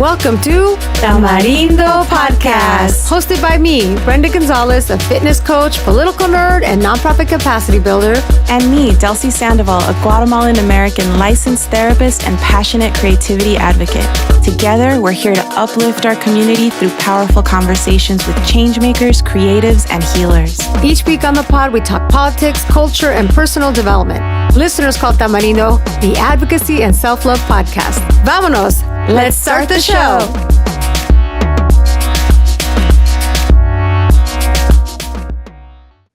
Welcome to Tamarindo Podcast. Hosted by me, Brenda Gonzalez, a fitness coach, political nerd, and nonprofit capacity builder. And me, Delsy Sandoval, a Guatemalan-American licensed therapist and passionate creativity advocate. Together, we're here to uplift our community through powerful conversations with changemakers, creatives, and healers. Each week on the pod, we talk politics, culture, and personal development. Listeners call Tamarindo the Advocacy and Self-Love Podcast. Vámonos! Let's start the show!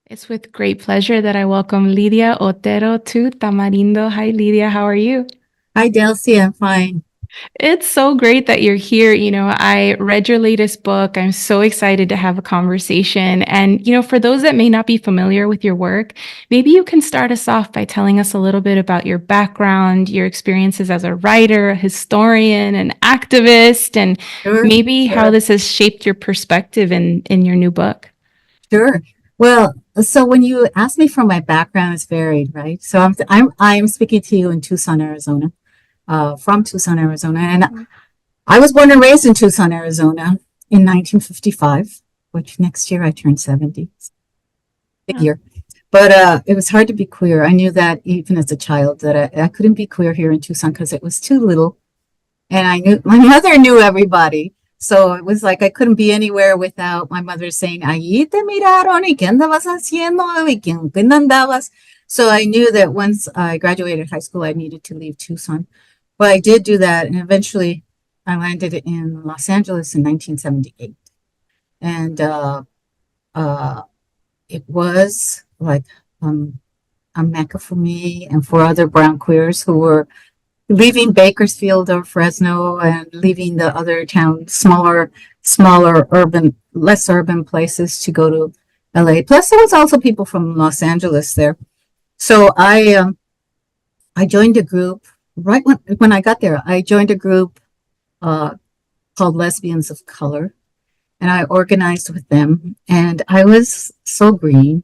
It's with great pleasure that I welcome Lydia Otero to Tamarindo. Hi, Lydia. How are you? Hi, Delsy. I'm fine. It's so great that you're here. I read your latest book. I'm so excited to have a conversation. And, for those that may not be familiar with your work, maybe you can start us off by telling us a little bit about your background, your experiences as a writer, a historian, an activist, and maybe how this has shaped your perspective in your new book. Sure. Well, so when you ask me for my background, it's varied, right? So I'm speaking to you in Tucson, Arizona. From Tucson, Arizona. And I was born and raised in Tucson, Arizona in 1955, which next year I turned 70. Big year. But it was hard to be queer. I knew that even as a child that I couldn't be queer here in Tucson because it was too little. And I knew my mother knew everybody. So it was like I couldn't be anywhere without my mother saying, "Allí te miraron, ¿y qué andabas haciendo? ¿Y quién andabas?" So I knew that once I graduated high school, I needed to leave Tucson. Well, I did do that, and eventually I landed in Los Angeles in 1978. And it was like a mecca for me and for other brown queers who were leaving Bakersfield or Fresno and leaving the other towns, smaller urban, less urban places to go to LA. Plus, there was also people from Los Angeles there. So I joined a group. Right when I got there, I joined a group called Lesbians of Color, and I organized with them. And I was so green,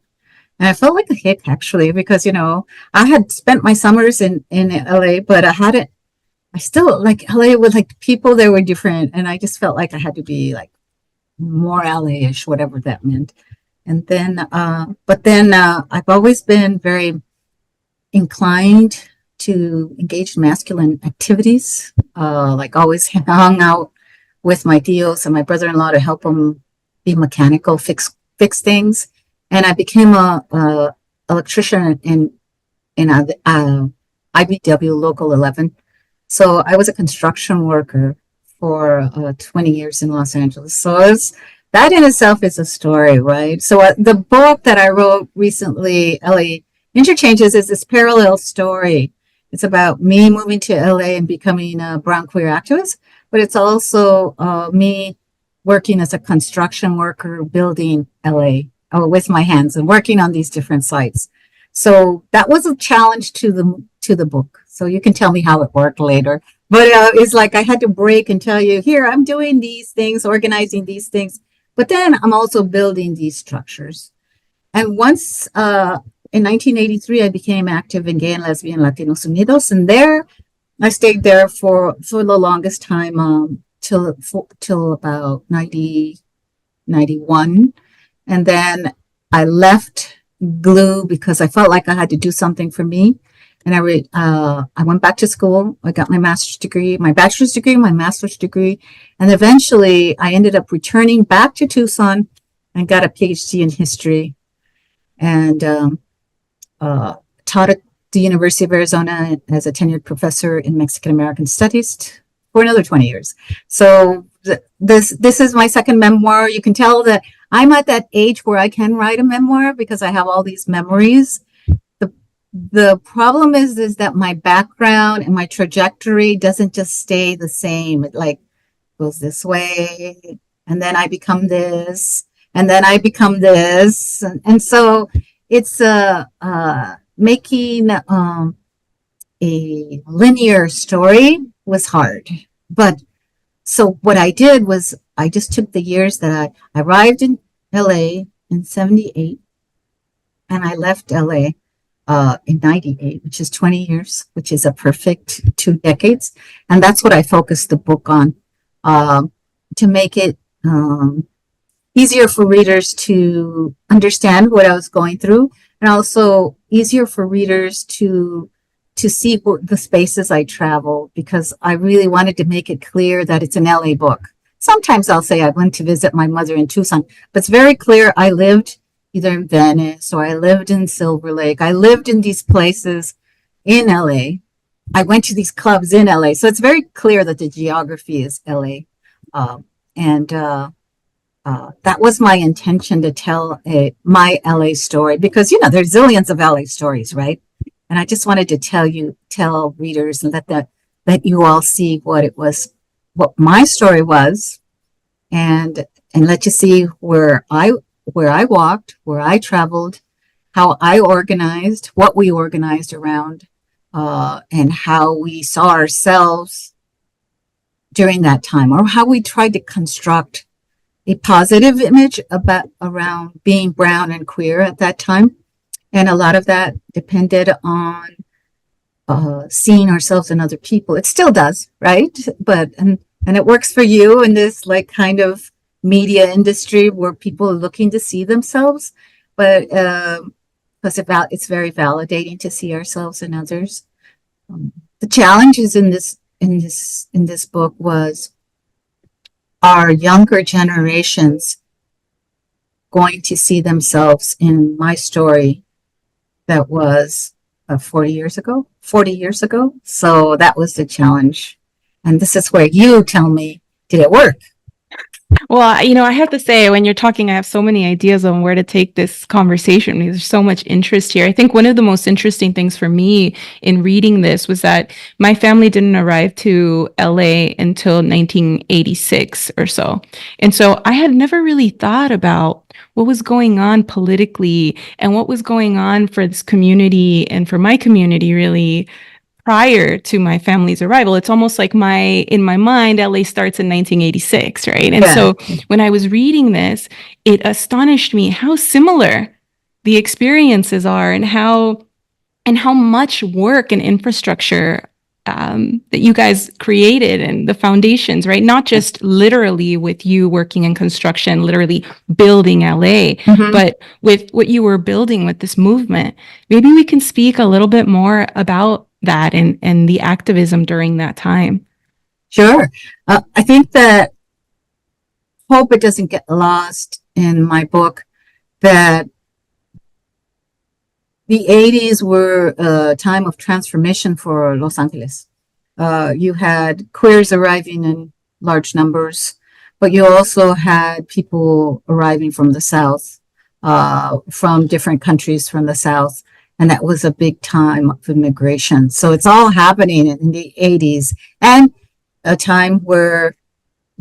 and I felt like a hick actually, because I had spent my summers in LA, but I still like LA with like people that were different, and I just felt like I had to be like more LA-ish, whatever that meant. And then, I've always been very inclined to engage in masculine activities, like always hung out with my tios and my brother-in-law to help them be mechanical, fix things. And I became a electrician in IBW Local 11. So I was a construction worker for 20 years in Los Angeles. So that in itself is a story, right? So the book that I wrote recently, Interchanges, is this parallel story. It's about me moving to LA and becoming a brown queer activist, but it's also me working as a construction worker, building LA with my hands and working on these different sites. So that was a challenge to the book. So you can tell me how it worked later. But it's like I had to break and tell you, here, I'm doing these things, organizing these things, but then I'm also building these structures. And once in 1983, I became active in Gay and Lesbian Latinos Unidos, and there I stayed there for the longest time till about 91, and then I left GLUE because I felt like I had to do something for me, and I went back to school. I got my master's degree, my bachelor's degree, my master's degree, and eventually I ended up returning back to Tucson and got a PhD in history, and taught at the University of Arizona as a tenured professor in Mexican American Studies for another 20 years. So this is my second memoir. You can tell that I'm at that age where I can write a memoir because I have all these memories. The problem is that my background and my trajectory doesn't just stay the same. It like goes this way, and then I become this, and then I become this, and so it's making a linear story was hard. But so what I did was I just took the years that I arrived in LA in 78, and I left LA in 98, which is 20 years, which is a perfect 2 decades. And that's what I focused the book on to make it easier for readers to understand what I was going through, and also easier for readers to see the spaces I travel, because I really wanted to make it clear that it's an LA book. Sometimes I'll say I went to visit my mother in Tucson, but it's very clear I lived either in Venice or I lived in Silver Lake. I lived in these places in LA. I went to these clubs in LA. So it's very clear that the geography is LA. And that was my intention, to tell my LA story, because, you know, there's zillions of LA stories, right? And I just wanted to tell readers, and let you all see what my story was, and let you see where I walked, where I traveled, how I organized, what we organized around, and how we saw ourselves during that time, or how we tried to construct a positive image around being brown and queer at that time. And a lot of that depended on seeing ourselves in other people. It still does, right? But and it works for you in this like kind of media industry where people are looking to see themselves. But because it's very validating to see ourselves in others. The challenges in this book was, are younger generations going to see themselves in my story that was 40 years ago? So that was the challenge. And this is where you tell me, did it work? Well, I have to say, when you're talking, I have so many ideas on where to take this conversation, because there's so much interest here. I think one of the most interesting things for me in reading this was that my family didn't arrive to LA until 1986 or so. And so I had never really thought about what was going on politically and what was going on for this community and for my community, really, prior to my family's arrival. It's almost like in my mind, LA starts in 1986, right? And so when I was reading this, it astonished me how similar the experiences are, and how much work and infrastructure that you guys created, and the foundations, right? Not just literally with you working in construction, literally building LA, but with what you were building with this movement. Maybe we can speak a little bit more about that and the activism during that time. Sure. I think that, hope it doesn't get lost in my book, that the 80s were a time of transformation for Los Angeles. You had queers arriving in large numbers, but you also had people arriving from the South, from different countries from the South. And that was a big time of immigration. So it's all happening in the 80s, and a time where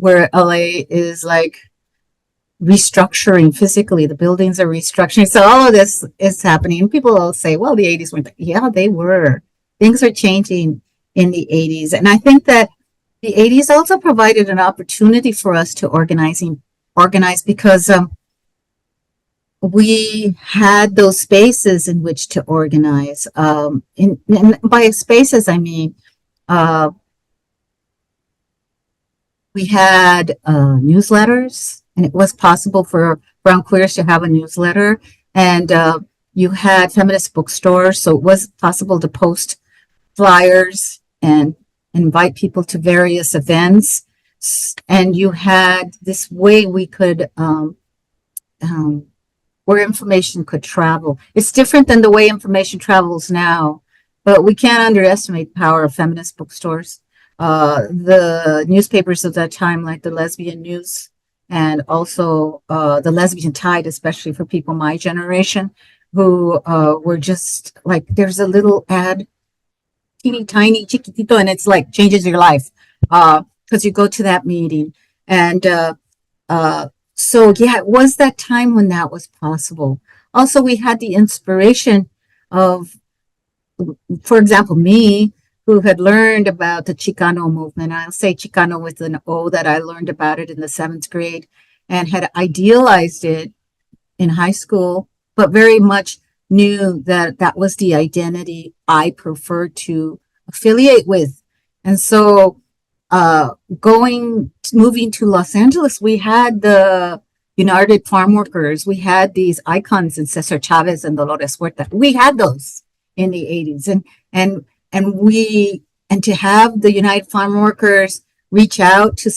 LA is like restructuring physically. The buildings are restructuring. So all of this is happening. People will say, well, the 80s weren't. Yeah, they were. Things are changing in the 80s. And I think that the 80s also provided an opportunity for us to organize, because we had those spaces in which to organize. And by spaces, I mean, we had newsletters, and it was possible for brown queers to have a newsletter. And you had feminist bookstores, so it was possible to post flyers and invite people to various events. And you had this way we could where information could travel. It's different than the way information travels now, but we can't underestimate the power of feminist bookstores. The newspapers of that time, like the Lesbian News, and also the Lesbian Tide, especially for people my generation, who were just like, there's a little ad, teeny tiny, chiquitito, and it's like changes your life, because you go to that meeting. And so, yeah, it was that time when that was possible. Also, we had the inspiration of, for example, me, who had learned about the Chicano movement. I'll say Chicano with an O, that I learned about it in the 7th grade and had idealized it in high school, but very much knew that that was the identity I preferred to affiliate with. And so moving to Los Angeles, we had the United Farm Workers. We had these icons in Cesar Chavez and Dolores Huerta. We had those in the 80s. And to have the United Farm Workers reach out to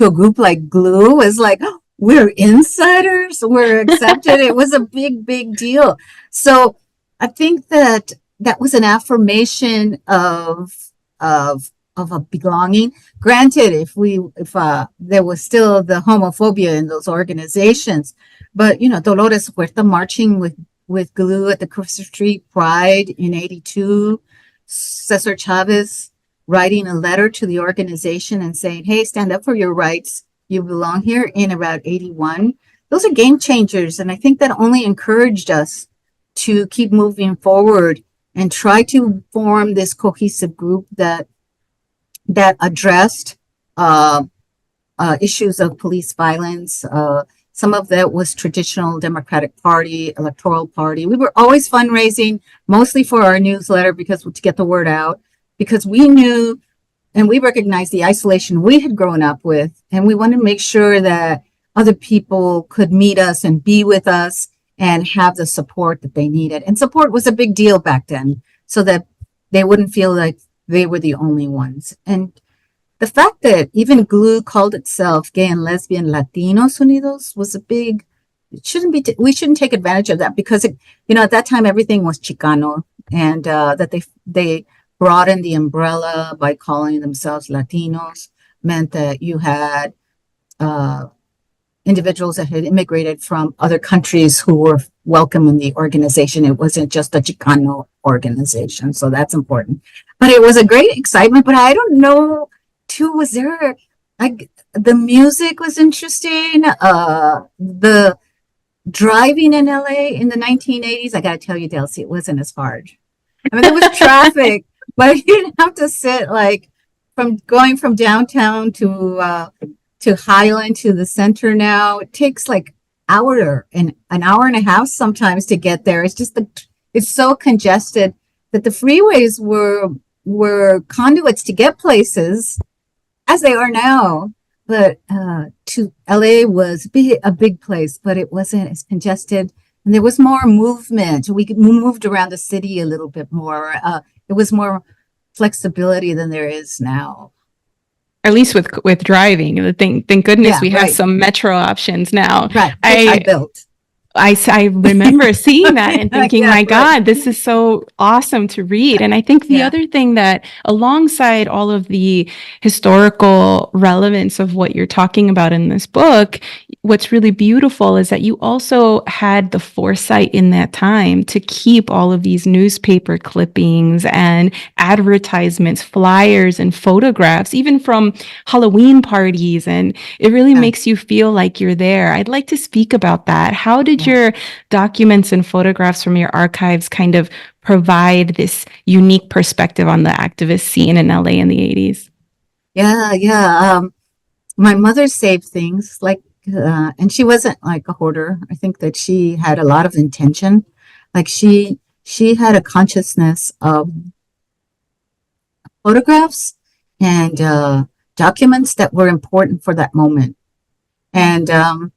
a group like Glue is like, oh, we're insiders, we're accepted. It was a big, big deal. So I think that was an affirmation of a belonging. Granted, if there was still the homophobia in those organizations, but Dolores Huerta marching with Glue at the Christopher Street Pride in '82, Cesar Chavez writing a letter to the organization and saying, hey, stand up for your rights, you belong here, in about '81. Those are game changers, and I think that only encouraged us to keep moving forward and try to form this cohesive group that addressed issues of police violence. Some of that was traditional Democratic Party, electoral party. We were always fundraising, mostly for our newsletter to get the word out, because we knew and we recognized the isolation we had grown up with, and we wanted to make sure that other people could meet us and be with us and have the support that they needed. And support was a big deal back then, so that they wouldn't feel like they were the only ones. And the fact that even Glue called itself Gay and Lesbian Latinos Unidos was a big, we shouldn't take advantage of that, because at that time everything was Chicano, and that they broadened the umbrella by calling themselves Latinos meant that you had individuals that had immigrated from other countries who were welcome in the organization. It wasn't just a Chicano organization, so that's important. But it was a great excitement. But I don't know, too, was there, like, the music was interesting. The driving in LA in the 1980s, I gotta tell you, Delsy, it wasn't as hard. I mean, there was traffic, but you didn't have to sit going from downtown to Highland to the center. Now it takes like an hour and a half sometimes to get there. It's just it's so congested that the freeways were conduits to get places, as they are now. But to LA was a big place, but it wasn't as congested, and there was more movement. We moved around the city a little bit more. It was more flexibility than there is now. At least with driving. Thank goodness we have some metro options now. Right. I built. I remember seeing that and thinking, my God, this is so awesome to read. And I think the other thing that, alongside all of the historical relevance of what you're talking about in this book, what's really beautiful is that you also had the foresight in that time to keep all of these newspaper clippings and advertisements, flyers, and photographs, even from Halloween parties. And it really makes you feel like you're there. I'd like to speak about that. How did your documents and photographs from your archives kind of provide this unique perspective on the activist scene in LA in the 80s? My mother saved things, and she wasn't like a hoarder. I think that she had a lot of intention. Like she had a consciousness of photographs and documents that were important for that moment. And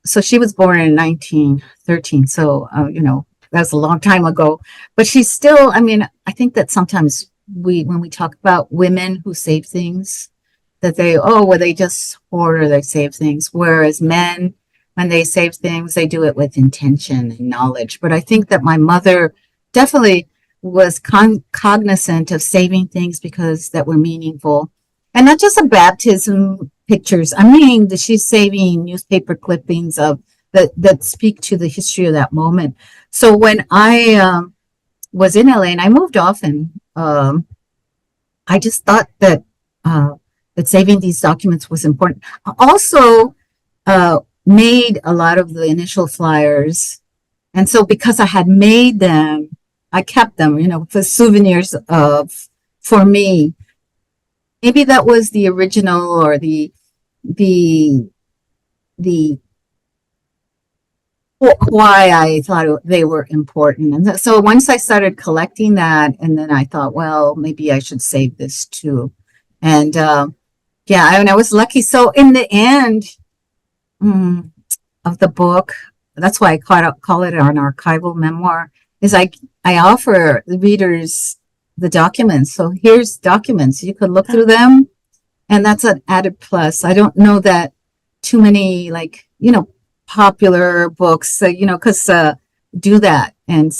so she was born in 1913. So, that's a long time ago. But she's still, I think that sometimes when we talk about women who save things, that they just hoard or they save things. Whereas men, when they save things, they do it with intention and knowledge. But I think that my mother definitely was cognizant of saving things because that were meaningful. And not just a baptism pictures. That she's saving newspaper clippings that speak to the history of that moment. So when I was in LA, and I moved often, I just thought that saving these documents was important. I also made a lot of the initial flyers, and so because I had made them, I kept them, for souvenirs for me. Maybe that was the original or the why I thought they were important. And so once I started collecting that, and then I thought, well, maybe I should save this too. And yeah, I was lucky. So in the end of the book, that's why I call it an archival memoir, is I offer the readers the documents. So here's documents. You could look through them, and that's an added plus. I don't know that too many, like, popular books, because do that and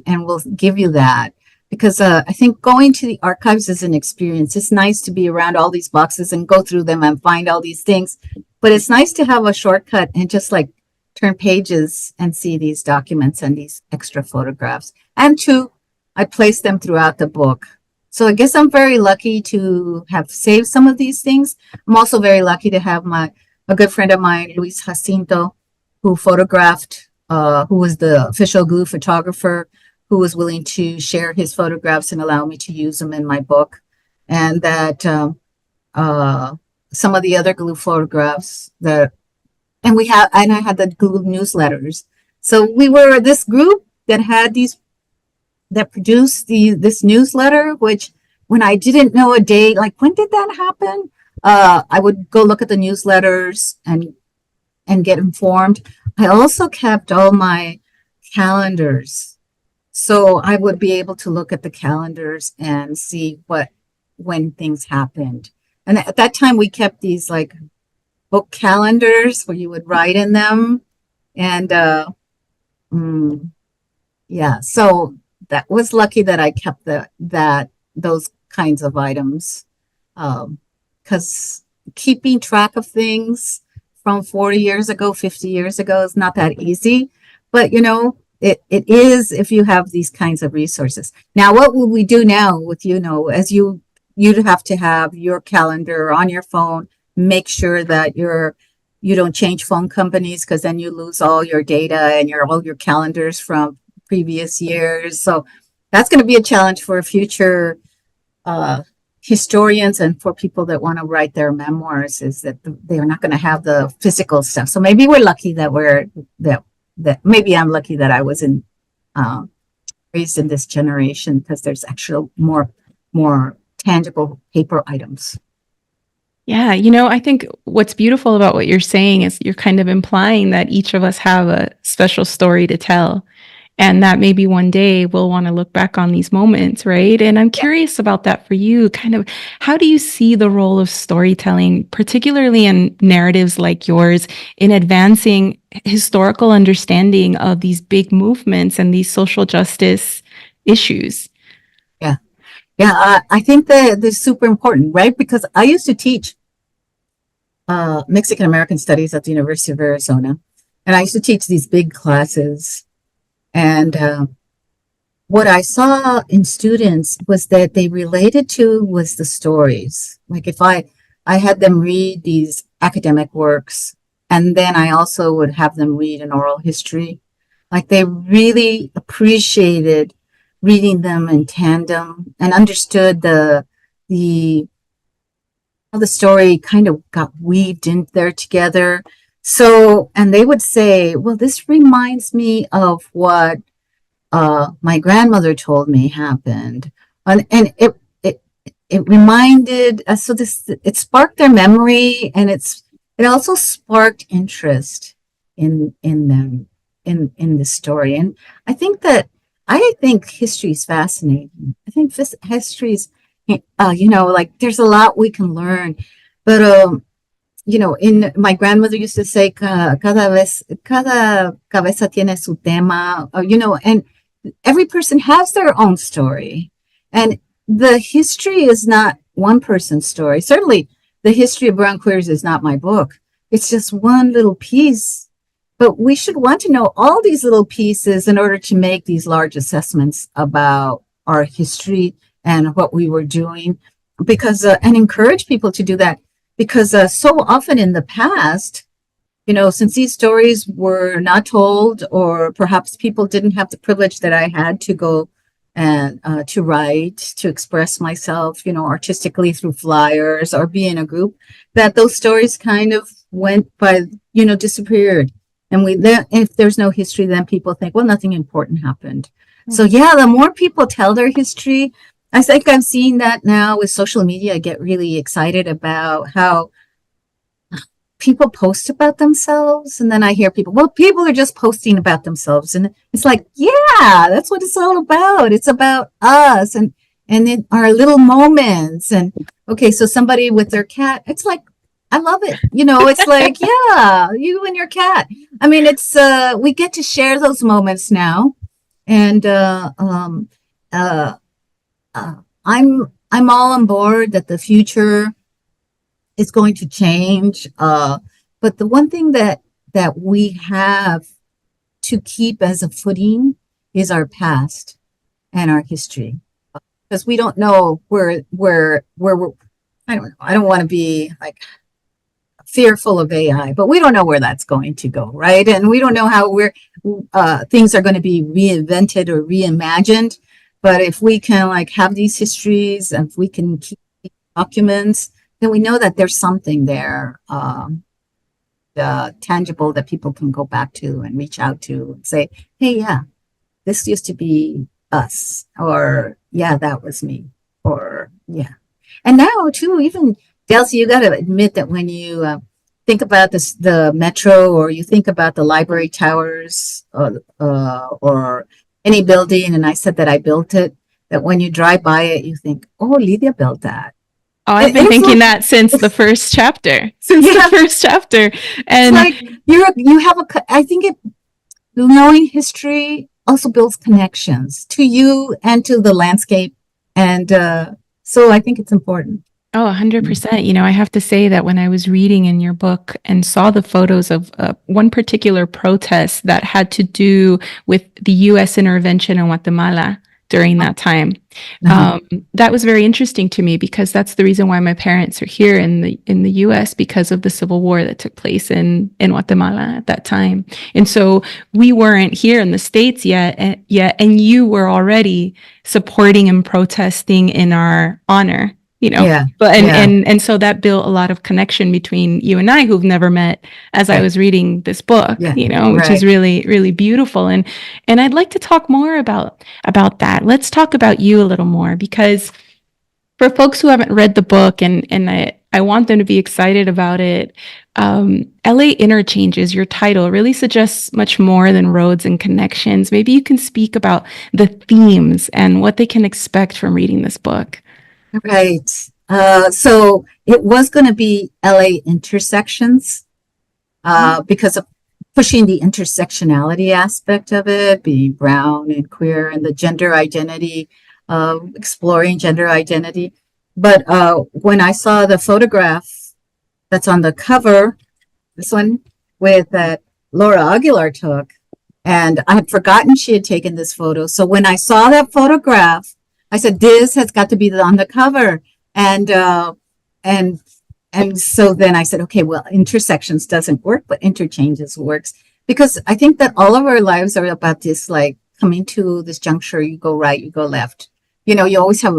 will give you that. Because I think going to the archives is an experience. It's nice to be around all these boxes and go through them and find all these things. But it's nice to have a shortcut and just like turn pages and see these documents and these extra photographs. And two, I place them throughout the book. So I guess I'm very lucky to have saved some of these things. I'm also very lucky to have a good friend of mine, Luis Jacinto, who photographed, who was the official glue photographer, who was willing to share his photographs and allow me to use them in my book. And that some of the other glue photographs and I had the glue newsletters. So we were this group that produced this newsletter, which when I didn't know a date, like when did that happen? I would go look at the newsletters and get informed. I also kept all my calendars. So I would be able to look at the calendars and see when things happened. And at that time we kept these like book calendars where you would write in them. And yeah, so that was lucky that I kept those kinds of items. Because keeping track of things from 40 years ago, 50 years ago is not that easy. But it is if you have these kinds of resources. Now, what will we do now with, as you'd have to have your calendar on your phone, make sure that you don't change phone companies, because then you lose all your data and all your calendars from previous years. So that's going to be a challenge for future historians and for people that want to write their memoirs, is that they are not going to have the physical stuff. So maybe we're lucky that maybe I'm lucky that I was raised in this generation, because there's actually more tangible paper items. Yeah, I think what's beautiful about what you're saying is you're kind of implying that each of us have a special story to tell, and that maybe one day we'll want to look back on these moments, right? And I'm curious about that for you. Kind of, how do you see the role of storytelling, particularly in narratives like yours, in advancing historical understanding of these big movements and these social justice issues? Yeah, I think that this is super important, right? Because I used to teach Mexican American Studies at the University of Arizona, and I used to teach these big classes. And what I saw in students was that they related to was the stories. Like if I had them read these academic works, and then I also would have them read an oral history, like they really appreciated reading them in tandem and understood how the story kind of got weaved in there together. So, and they would say, well, this reminds me of what my grandmother told me happened. And it reminded us, so it sparked their memory, and it also sparked interest in them, in the story. And I think history is fascinating. I think history is, like there's a lot we can learn. But, in my grandmother used to say, cada cabeza tiene su tema, and every person has their own story. And the history is not one person's story. Certainly, the history of brown queers is not my book. It's just one little piece. But we should want to know all these little pieces in order to make these large assessments about our history and what we were doing, because and encourage people to do that. Because so often in the past, since these stories were not told, or perhaps people didn't have the privilege that I had to go and to write, to express myself, artistically through flyers or be in a group, that those stories kind of went by, disappeared. And if there's no history, then people think, well, nothing important happened. Mm-hmm. So yeah, the more people tell their history, I think I'm seeing that now with social media. I get really excited about how people post about themselves, and then I hear people, well, people are just posting about themselves, and it's like, yeah, that's what it's all about. It's about us and in our little moments. And okay, so somebody with their cat, it's like, I love it. It's like, yeah, you and your cat. I mean, it's we get to share those moments now, and I'm all on board that the future is going to change. But the one thing that we have to keep as a footing is our past and our history, because we don't know where we're. I don't know. I don't want to be like fearful of AI, but we don't know where that's going to go, right? And we don't know how things are going to be reinvented or reimagined. But if we can like have these histories, and if we can keep documents, then we know that there's something there, tangible, that people can go back to and reach out to and say, hey, yeah, this used to be us, or yeah, that was me, or yeah. And now too, even Delsy, you got to admit that when you think about the metro, or you think about the library towers, or any building, and I said that I built it, that when you drive by it, you think, oh, Lydia built that. Oh, I've been thinking that since the first chapter. And it's like you have I think knowing history also builds connections to you and to the landscape. And so I think it's important. Oh, 100%. I have to say that when I was reading in your book and saw the photos of one particular protest that had to do with the U.S. intervention in Guatemala during that time, that was very interesting to me, because that's the reason why my parents are here in the U.S., because of the civil war that took place in Guatemala at that time. And so we weren't here in the States yet, and you were already supporting and protesting in our honor. But and so that built a lot of connection between you and I, who've never met, as I was reading this book, which is really, really beautiful. And I'd like to talk more about that. Let's talk about you a little more, because for folks who haven't read the book, and I want them to be excited about it, LA Interchanges, your title, really suggests much more than roads and connections. Maybe you can speak about the themes and what they can expect from reading this book. Right. So it was going to be LA Intersections, because of pushing the intersectionality aspect of it, being brown and queer, and the gender identity, exploring gender identity. But when I saw the photograph that's on the cover, this one with that Laura Aguilar took, and I had forgotten she had taken this photo. So when I saw that photograph, I said, this has got to be on the cover. And so then I said, okay, well, intersections doesn't work, but interchanges works, because I think that all of our lives are about this, like coming to this juncture, you go right, you go left. You always have,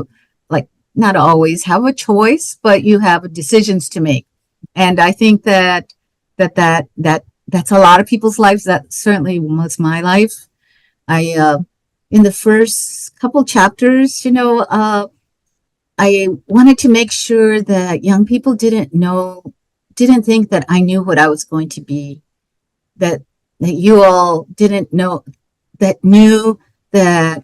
like, not always have a choice, but you have decisions to make. And I think that's a lot of people's lives. That certainly was my life. In the first couple chapters, I wanted to make sure that young people didn't think that I knew what I was going to be, that you all didn't know, that knew that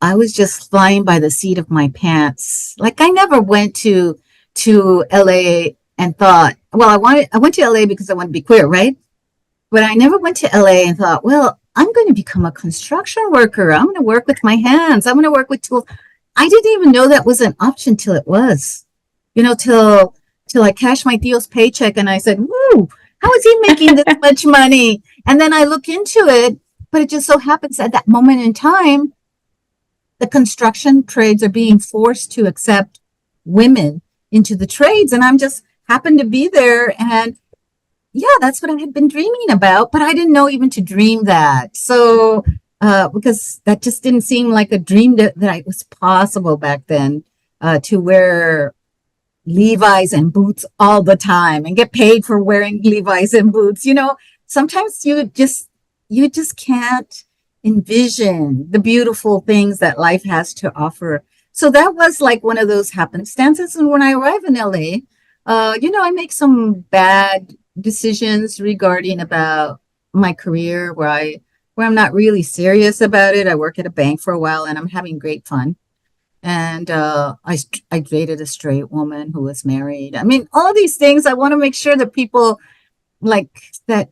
I was just flying by the seat of my pants. Like, I never went to LA and thought, well, I went to LA because I wanted to be queer, right? But I never went to LA and thought, well, I'm going to become a construction worker. I'm going to work with my hands. I'm going to work with tools. I didn't even know that was an option till it was, till I cashed my tío's paycheck, and I said, woo, how is he making this much money? And then I look into it, but it just so happens at that moment in time, the construction trades are being forced to accept women into the trades. And I'm just happened to be there, and yeah, that's what I had been dreaming about, but I didn't know even to dream that. So, because that just didn't seem like a dream that it was possible back then, to wear Levi's and boots all the time and get paid for wearing Levi's and boots. Sometimes you just can't envision the beautiful things that life has to offer. so that was like one of those happenstances. And when I arrive in LA, I make some bad decisions regarding about my career where I'm not really serious about it. I work at a bank for a while and I'm having great fun. And I dated a straight woman who was married. I mean, all these things, I want to make sure that people like that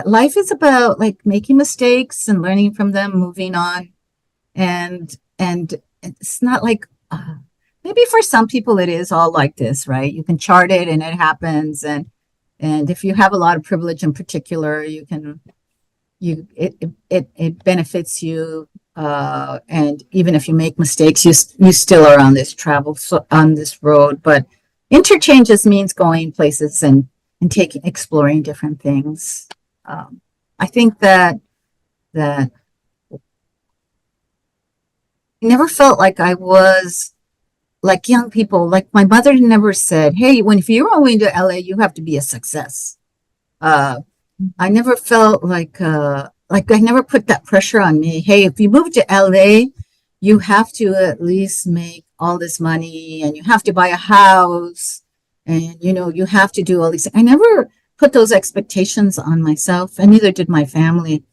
life is about like making mistakes and learning from them, moving on. And it's not like maybe for some people it is all like this, right? You can chart it and it happens. And if you have a lot of privilege in particular, it benefits you. And even if you make mistakes, you still are on this on this road. But interchanges means going places and exploring different things. I think that I never felt like I was like young people. Like my mother never said, "Hey, if you're going to LA, you have to be a success." I never felt like I never put that pressure on me. Hey, if you move to LA, you have to at least make all this money and you have to buy a house and, you have to do all these things. I never put those expectations on myself, and neither did my family.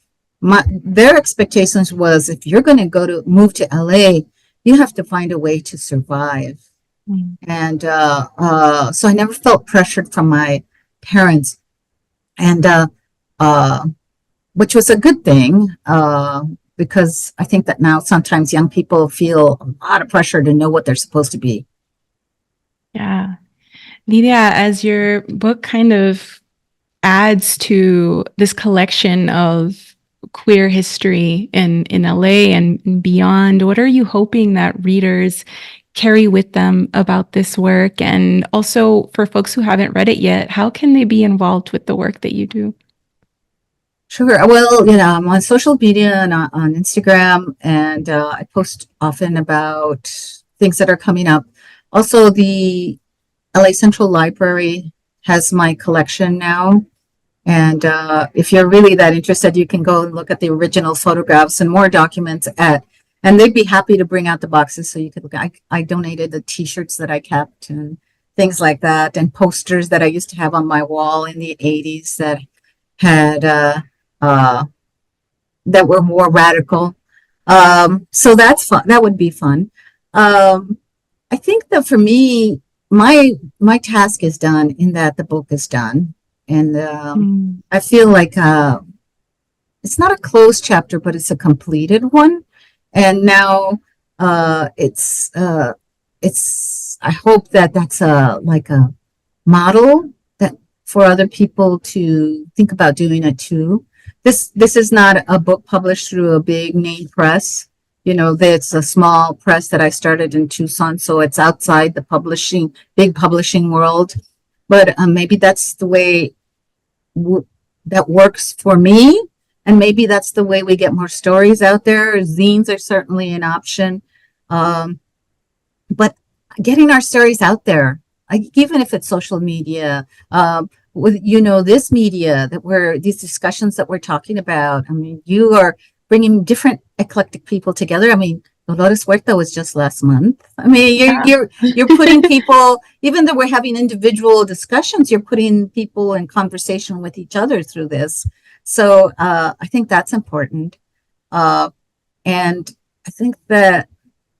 Their expectations was if you're going to move to LA, you have to find a way to survive. And so I never felt pressured from my parents. And which was a good thing, because I think that now sometimes young people feel a lot of pressure to know what they're supposed to be. Yeah. Lydia, as your book kind of adds to this collection of queer history in LA and beyond, what are you hoping that readers carry with them about this work? And also for folks who haven't read it yet, how can they be involved with the work that you do? Sure. Well, I'm on social media and on Instagram, and I post often about things that are coming up. Also, the LA Central Library has my collection now. And if you're really that interested, you can go and look at the original photographs and more documents and they'd be happy to bring out the boxes so you could look. I donated the T-shirts that I kept and things like that, and posters that I used to have on my wall in the 80s that had that were more radical. So that's fun. That would be fun. I think that for me, my task is done in that the book is done. And I feel like it's not a closed chapter, but it's a completed one. And now it's I hope that that's like a model that for other people to think about doing it too. This is not a book published through a big name press. It's a small press that I started in Tucson, so it's outside the big publishing world. But maybe that's the way that works for me. And maybe that's the way we get more stories out there. Zines are certainly an option. But getting our stories out there, even if it's social media, with, this media these discussions that we're talking about. I mean, you are bringing different eclectic people together. I mean, Dolores Huerta was just last month. I mean, you're putting people, even though we're having individual discussions, you're putting people in conversation with each other through this. So I think that's important. And I think that,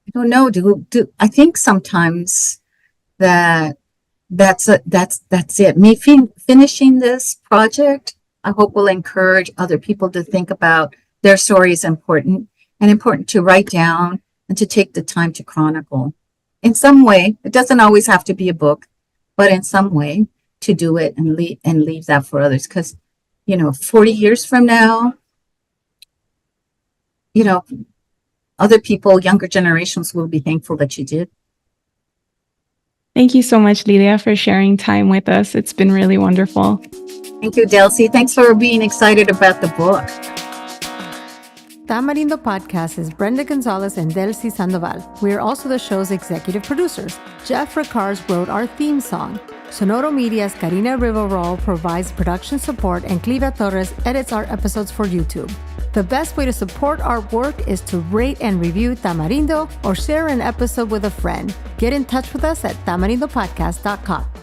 I don't know, I think sometimes that's it. Me finishing this project, I hope will encourage other people to think about their story is important to write down and to take the time to chronicle in some way. It doesn't always have to be a book, but in some way to do it and leave that for others. Because 40 years from now, other people, younger generations will be thankful that you did. Thank you so much, Lydia, for sharing time with us. It's been really wonderful. Thank you, Delsy. Thanks for being excited about the book. Tamarindo Podcast is Brenda Gonzalez and Delsy Sandoval. We are also the show's executive producers. Jeff Ricards wrote our theme song. Sonoro Media's Karina Riveroll provides production support, and Clivia Torres edits our episodes for YouTube. The best way to support our work is to rate and review Tamarindo or share an episode with a friend. Get in touch with us at tamarindopodcast.com.